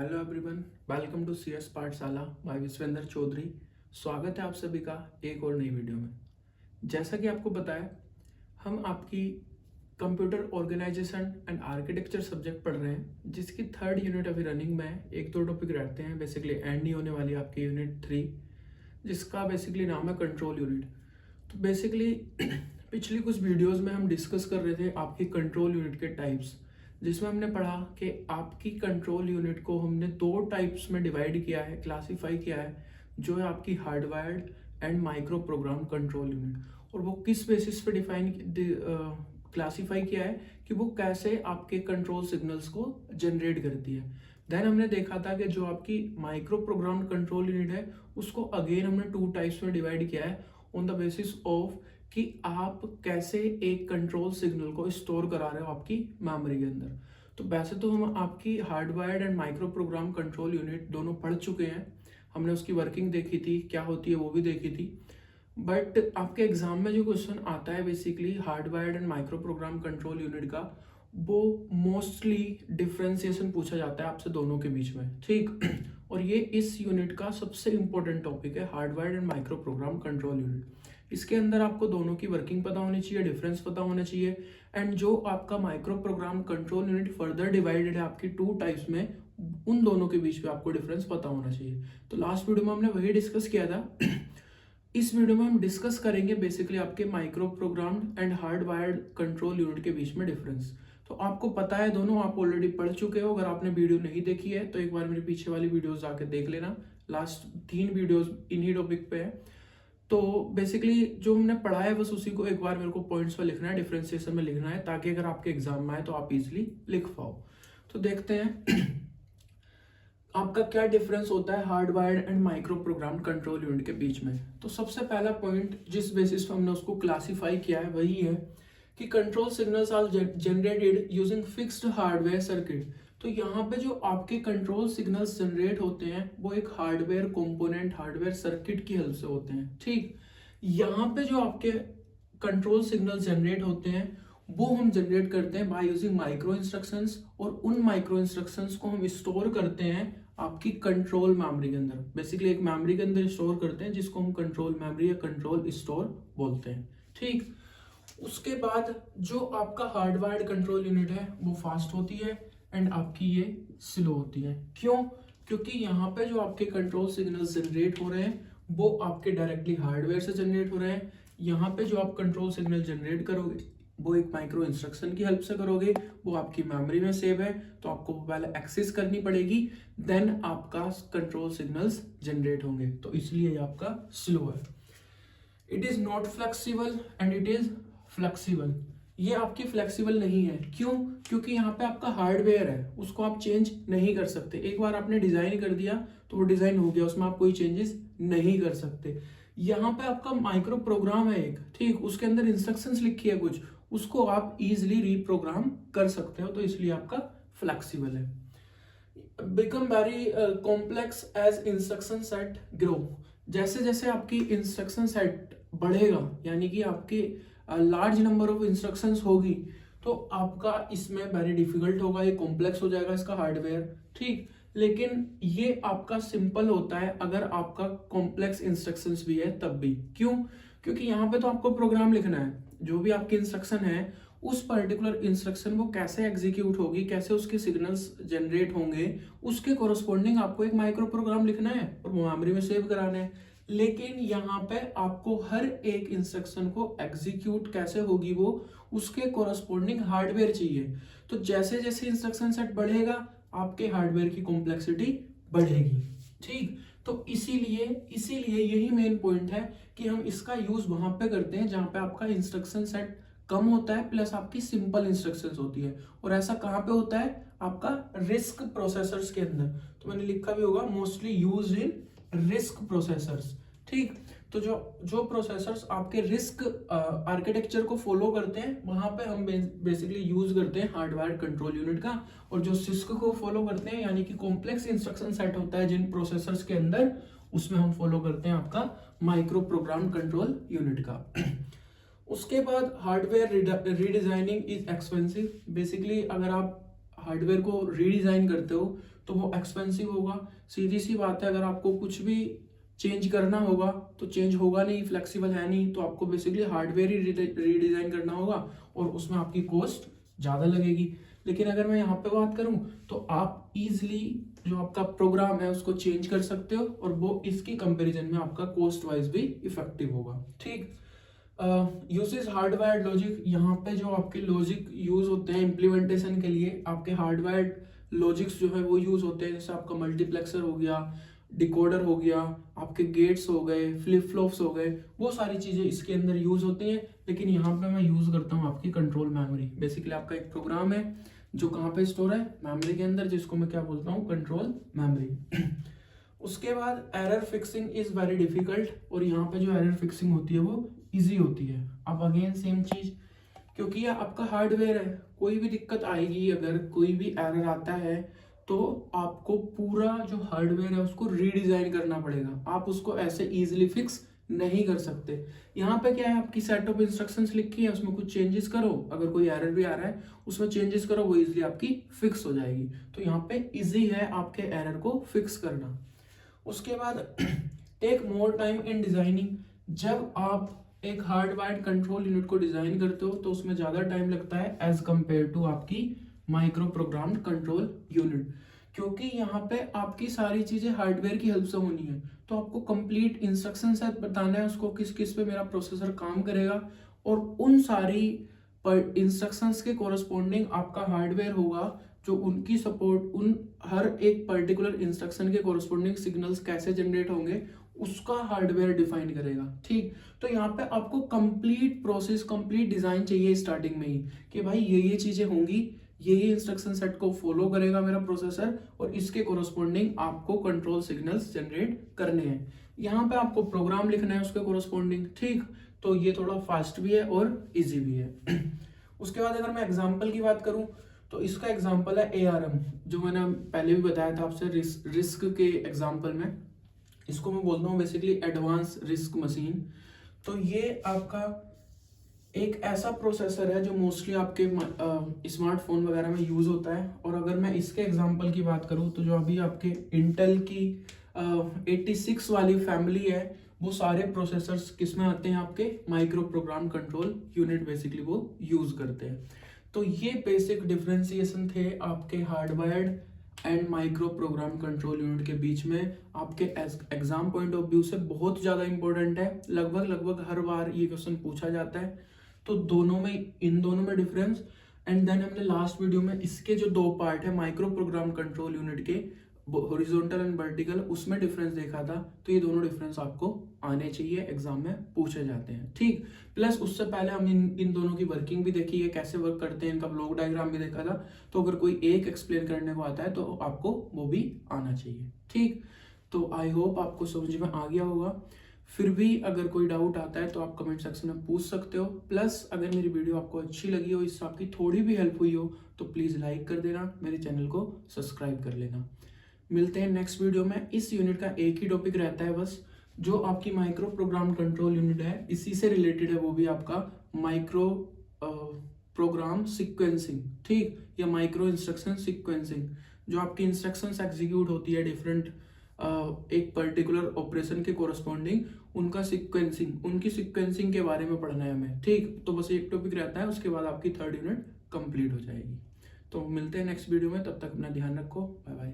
Hello everyone, welcome to CS Pathshala by Vishvendra Chaudhary. स्वागत है आप सभी का एक और नई वीडियो में। जैसा कि आपको पता है, हम आपकी computer organisation and architecture subject पढ़ रहे हैं, जिसकी थर्ड यूनिट अभी रनिंग में है। एक दो टॉपिक रहते हैं, बेसिकली एंड नहीं होने वाली आपकी यूनिट 3, जिसका बेसिकली नाम है कंट्रोल यूनिट। तो बेसिकली पिछली कुछ वीडियोस में हम डिस्कस कर रहे थे आपकी कंट्रोल यूनिट के टाइप्स, जिसमें हमने पढ़ा कि आपकी कंट्रोल यूनिट को हमने दो टाइप्स में डिवाइड किया है, क्लासिफाई किया है, जो है आपकी hardwired and micro program control unit. और वो किस बेसिस पे डिफाइन क्लासिफाई किया है कि वो कैसे आपके कंट्रोल सिग्नल्स को जनरेट करती है। देन हमने देखा था कि जो आपकी माइक्रो प्रोग्राम कंट्रोल यूनिट है, उसको अगेन हमने टू टाइप्स में डिवाइड किया है ऑन द बेसिस ऑफ कि आप कैसे एक कंट्रोल सिग्नल को स्टोर करा रहे हो आपकी मेमोरी के अंदर। तो वैसे तो हम आपकी hardwired and micro program control unit दोनों पढ़ चुके हैं, हमने उसकी वर्किंग देखी थी, क्या होती है वो भी देखी थी। बट आपके एग्जाम में जो क्वेश्चन आता है basically hardwired and micro program control unit का, वो मोस्टली डिफ्रेंसिएशन पूछा जाता है आपसे दोनों के बीच में, ठीक। और ये इस यूनिट का सबसे इंपॉर्टेंट टॉपिक है, hardwired and micro program control unit. इसके अंदर आपको दोनों की वर्किंग पता होनी चाहिए, डिफरेंस पता होना चाहिए, एंड जो आपका micro program control unit further divided है आपकी टू टाइप्स में, उन दोनों के बीच में आपको डिफरेंस पता होना चाहिए। तो लास्ट वीडियो में हमने वही डिस्कस किया था। इस वीडियो में हम डिस्कस करेंगे बेसिकली आपके micro program and hardwired control unit के बीच में डिफरेंस। तो आपको पता है, दोनों आप ऑलरेडी पढ़ चुके हो। अगर आपने वीडियो नहीं देखी है तो एक बार मेरे पीछे वाली वीडियोस जाके देख लेना, लास्ट 3 वीडियोस इन्हीं टॉपिक पे है। तो बेसिकली जो हमने पढ़ा है बस उसी को एक बार मेरे को पॉइंट्स पर लिखना है, डिफरेंशिएशन में लिखना है, ताकि अगर आपके एग्जाम में आए तो आप इजीली लिख पाओ। तो देखते हैं आपका क्या डिफरेंस होता है hardwired and micro program control unit के बीच में। तो सबसे पहला पॉइंट जिस बेसिस पर हमने उसको क्लासिफाई किया है वही है कि control signals are generated using fixed hardware circuit. तो यहाँ पे जो आपके कंट्रोल सिग्नल्स जनरेट होते हैं वो एक हार्डवेयर कंपोनेंट, हार्डवेयर सर्किट की हेल्प से होते हैं, ठीक। यहाँ पे जो आपके कंट्रोल सिग्नल जनरेट होते हैं वो हम जनरेट करते हैं बाय यूजिंग माइक्रो इंस्ट्रक्शंस, और उन माइक्रो इंस्ट्रक्शंस को हम स्टोर करते हैं आपकी कंट्रोल मेमोरी के अंदर। बेसिकली एक मेमोरी के अंदर स्टोर करते हैं, जिसको हम कंट्रोल मेमोरी या कंट्रोल स्टोर बोलते हैं, ठीक। उसके बाद जो आपका हार्डवायर्ड कंट्रोल यूनिट है वो फास्ट होती है एंड आपकी ये स्लो होती है। क्यों? क्योंकि यहाँ पे जो आपके कंट्रोल सिग्नल्स जनरेट हो रहे हैं वो आपके डायरेक्टली हार्डवेयर से जनरेट हो रहे हैं। यहाँ पे जो आप कंट्रोल सिग्नल जनरेट करोगे वो एक माइक्रो इंस्ट्रक्शन की हेल्प से करोगे, वो आपकी मेमोरी में सेव है, तो आपको पहले एक्सेस करनी पड़ेगी, देन आपका कंट्रोल सिग्नल्स जनरेट होंगे, तो इसलिए ये आपका स्लो है। It is not flexible and it is flexible. ये आपकी फ्लेक्सिबल नहीं है। क्यों? क्योंकि यहाँ पे आपका हार्डवेयर है, उसको आप चेंज नहीं कर सकते। एक बार आपने डिजाइन कर दिया तो वो डिजाइन हो गया, उसमें आप कोई चेंजेस नहीं कर सकते। यहाँ पे आपका माइक्रो प्रोग्राम है एक, ठीक, उसके अंदर इंस्ट्रक्शंस लिखी है कुछ, उसको आप इजिली रीप्रोग्राम कर सकते हो, तो इसलिए आपका फ्लेक्सिबल है। Become very complex as instruction set grow. जैसे जैसे आपकी इंस्ट्रक्शन सेट बढ़ेगा, यानी कि आपकी लार्ज नंबर ऑफ इंस्ट्रक्शंस होगी, तो आपका इसमें वेरी डिफिकल्ट होगा, ये कॉम्प्लेक्स हो जाएगा इसका हार्डवेयर, ठीक। लेकिन ये आपका सिंपल होता है अगर आपका कॉम्प्लेक्स इंस्ट्रक्शंस भी है तब भी। क्यों? क्योंकि यहाँ पे तो आपको प्रोग्राम लिखना है, जो भी आपकी इंस्ट्रक्शन है उस पर्टिकुलर इंस्ट्रक्शन वो कैसे एग्जीक्यूट होगी, कैसे उसके सिग्नल्स जनरेट होंगे, उसके कोरस्पॉन्डिंग आपको एक माइक्रो प्रोग्राम लिखना है और वो मेमोरी में सेव कराना है। लेकिन यहाँ पे आपको हर एक इंस्ट्रक्शन को एग्जीक्यूट कैसे होगी वो उसके कोरस्पॉन्डिंग हार्डवेयर चाहिए। तो जैसे जैसे इंस्ट्रक्शन सेट बढ़ेगा आपके हार्डवेयर की कॉम्प्लेक्सिटी बढ़ेगी, ठीक। तो इसीलिए यही मेन पॉइंट है कि हम इसका यूज वहां पे करते हैं जहां पे आपका इंस्ट्रक्शन सेट कम होता है प्लस आपकी सिंपल इंस्ट्रक्शंस होती है। और ऐसा कहाँ पे होता है? आपका रिस्क प्रोसेसर्स के अंदर। तो मैंने लिखा भी होगा mostly used in risk processors, ठीक। तो जो प्रोसेसर्स आपके रिस्क आर्किटेक्चर को फॉलो करते हैं वहां पे हम बेसिकली यूज करते हैं हार्डवायर्ड कंट्रोल यूनिट का, और जो सिस्क को फॉलो करते हैं यानी कि कॉम्प्लेक्स इंस्ट्रक्शन सेट होता है जिन प्रोसेसर्स के अंदर, उसमें हम फॉलो करते हैं आपका माइक्रो प्रोग्राम कंट्रोल यूनिट का। उसके बाद hardware redesigning is expensive. Basically अगर आप हार्डवेयर को रीडिज़ाइन करते हो तो वो एक्सपेंसिव होगा। सीधी सी बात है, अगर आपको कुछ भी चेंज करना होगा तो चेंज होगा नहीं, फ्लेक्सिबल है नहीं, तो आपको बेसिकली हार्डवेयर ही रीडिज़ाइन करना होगा और उसमें आपकी कॉस्ट ज़्यादा लगेगी। लेकिन अगर मैं यहाँ पे बात करूँ तो आप इजीली जो आपका प्रोग्राम है उसको चेंज कर सकते हो और वो इसकी कंपैरिजन में आपका कॉस्ट वाइज भी इफेक्टिव होगा। ठीक, यूसेज हार्डवायर्ड लॉजिक, यहाँ पे जो आपके लॉजिक यूज होते हैं इम्प्लीमेंटेशन के लिए, आपके हार्डवायर्ड लॉजिक्स जो है वो यूज होते हैं। जैसे आपका मल्टीप्लेक्सर हो गया, डिकोडर हो गया, आपके गेट्स हो गए, फ्लिप फ्लॉप्स हो गए, वो सारी चीज़ें इसके अंदर यूज होती हैं। लेकिन यहाँ पे मैं यूज करता हूँ आपकी कंट्रोल मेमोरी। बेसिकली आपका एक प्रोग्राम है जो कहाँ पे स्टोर है, मेमोरी के अंदर, जिसको मैं क्या बोलता हूँ, कंट्रोल मेमोरी। उसके बाद error fixing is very difficult, और यहाँ पे जो एरर फिक्सिंग होती है वो इजी होती है। अब अगेन सेम चीज, क्योंकि ये आपका हार्डवेयर है, कोई भी दिक्कत आएगी, अगर कोई भी एरर आता है तो आपको पूरा जो हार्डवेयर है उसको रीडिजाइन करना पड़ेगा। आप उसको ऐसे इजीली फिक्स नहीं कर सकते। यहाँ पे क्या है, आपकी सेट ऑफ इंस्ट्रक्शंस लिखी है, उसमें कुछ चेंजेस करो, अगर कोई एरर भी आ रहा है उसमें चेंजेस करो, वो इजीली आपकी फिक्स हो जाएगी। तो यहाँ पे इजी है आपके एरर को फिक्स करना। उसके बाद take more time in designing, जब आप एक हार्डवायर्ड कंट्रोल यूनिट को डिजाइन करते हो तो उसमें ज्यादा टाइम लगता है एज कंपेयर टू आपकी माइक्रो प्रोग्राम्ड कंट्रोल यूनिट, क्योंकि यहाँ पे आपकी सारी चीजें हार्डवेयर की हेल्प से होनी है। तो आपको कंप्लीट इंस्ट्रक्शन सेट बताना है उसको, किस किस पे मेरा प्रोसेसर काम करेगा, और उन सारी इंस्ट्रक्शंस के कोरस्पॉन्डिंग आपका हार्डवेयर होगा जो उनकी सपोर्ट, उन हर एक पर्टिकुलर इंस्ट्रक्शन के कोरस्पॉन्डिंग सिग्नल्स कैसे जनरेट होंगे उसका हार्डवेयर डिफाइन करेगा। ठीक, तो यहाँ पे आपको कंप्लीट प्रोसेस, कंप्लीट डिजाइन चाहिए स्टार्टिंग में ही, कि भाई ये चीजें होंगी, ये इंस्ट्रक्शन सेट को फॉलो करेगा मेरा प्रोसेसर, और इसके कोरस्पॉन्डिंग आपको कंट्रोल सिग्नल्स जनरेट करने हैं। यहाँ पे आपको प्रोग्राम लिखना है उसके कोरस्पॉन्डिंग। ठीक, तो ये थोड़ा फास्ट भी है और इजी भी है। उसके बाद अगर मैं एग्जाम्पल की बात करूं तो इसका एग्जाम्पल है ARM, जो मैंने पहले भी बताया था आपसे रिस्क के एग्जाम्पल में। इसको मैं बोलता हूँ बेसिकली एडवांस रिस्क मशीन। तो ये आपका एक ऐसा प्रोसेसर है जो मोस्टली आपके स्मार्टफोन वगैरह में यूज होता है। और अगर मैं इसके एग्जांपल की बात करूँ तो जो अभी आपके इंटेल की 86 वाली फैमिली है, वो सारे प्रोसेसर्स किस में आते हैं, आपके micro program control unit basically वो यूज करते हैं। तो ये बेसिक डिफरेंशिएशन थे आपके hardwired and micro program control unit के बीच में। आपके एग्जाम पॉइंट ऑफ व्यू से बहुत ज़्यादा इंपॉर्टेंट है, लगभग हर बार ये क्वेश्चन पूछा जाता है। तो इन दोनों में डिफरेंस, एंड देन हमने लास्ट वीडियो में इसके जो दो पार्ट है माइक्रो प्रोग्राम कंट्रोल यूनिट के, हॉरिजॉन्टल एंड वर्टिकल, उसमें डिफरेंस देखा था। तो ये दोनों डिफरेंस आपको आने चाहिए, एग्जाम में पूछे जाते हैं। ठीक, प्लस उससे पहले हम इन दोनों की वर्किंग भी देखी है, कैसे वर्क करते हैं, इनका ब्लॉक डायग्राम भी देखा था। तो अगर कोई एक एक्सप्लेन करने को आता है तो आपको वो भी आना चाहिए। ठीक, तो आई होप आपको समझ में आ गया होगा। फिर भी अगर कोई डाउट आता है तो आप कमेंट सेक्शन में पूछ सकते हो। प्लस अगर मेरी वीडियो आपको अच्छी लगी हो, इससे आपकी थोड़ी भी हेल्प हुई हो, तो प्लीज़ लाइक कर देना, मेरे चैनल को सब्सक्राइब कर लेना। मिलते हैं नेक्स्ट वीडियो में। इस यूनिट का एक ही टॉपिक रहता है बस, जो आपकी माइक्रो प्रोग्राम कंट्रोल यूनिट है इसी से रिलेटेड है, वो भी आपका माइक्रो प्रोग्राम सीक्वेंसिंग। ठीक, या माइक्रो इंस्ट्रक्शन सीक्वेंसिंग, जो आपकी इंस्ट्रक्शंस एग्जीक्यूट होती है डिफरेंट एक पर्टिकुलर ऑपरेशन के कोरस्पॉन्डिंग, उनका सीक्वेंसिंग, उनकी सीक्वेंसिंग के बारे में पढ़ना है हमें। ठीक, तो बस एक टॉपिक रहता है, उसके बाद आपकी थर्ड यूनिट कंप्लीट हो जाएगी। तो मिलते हैं नेक्स्ट वीडियो में, तब तक अपना ध्यान रखो, बाय बाय।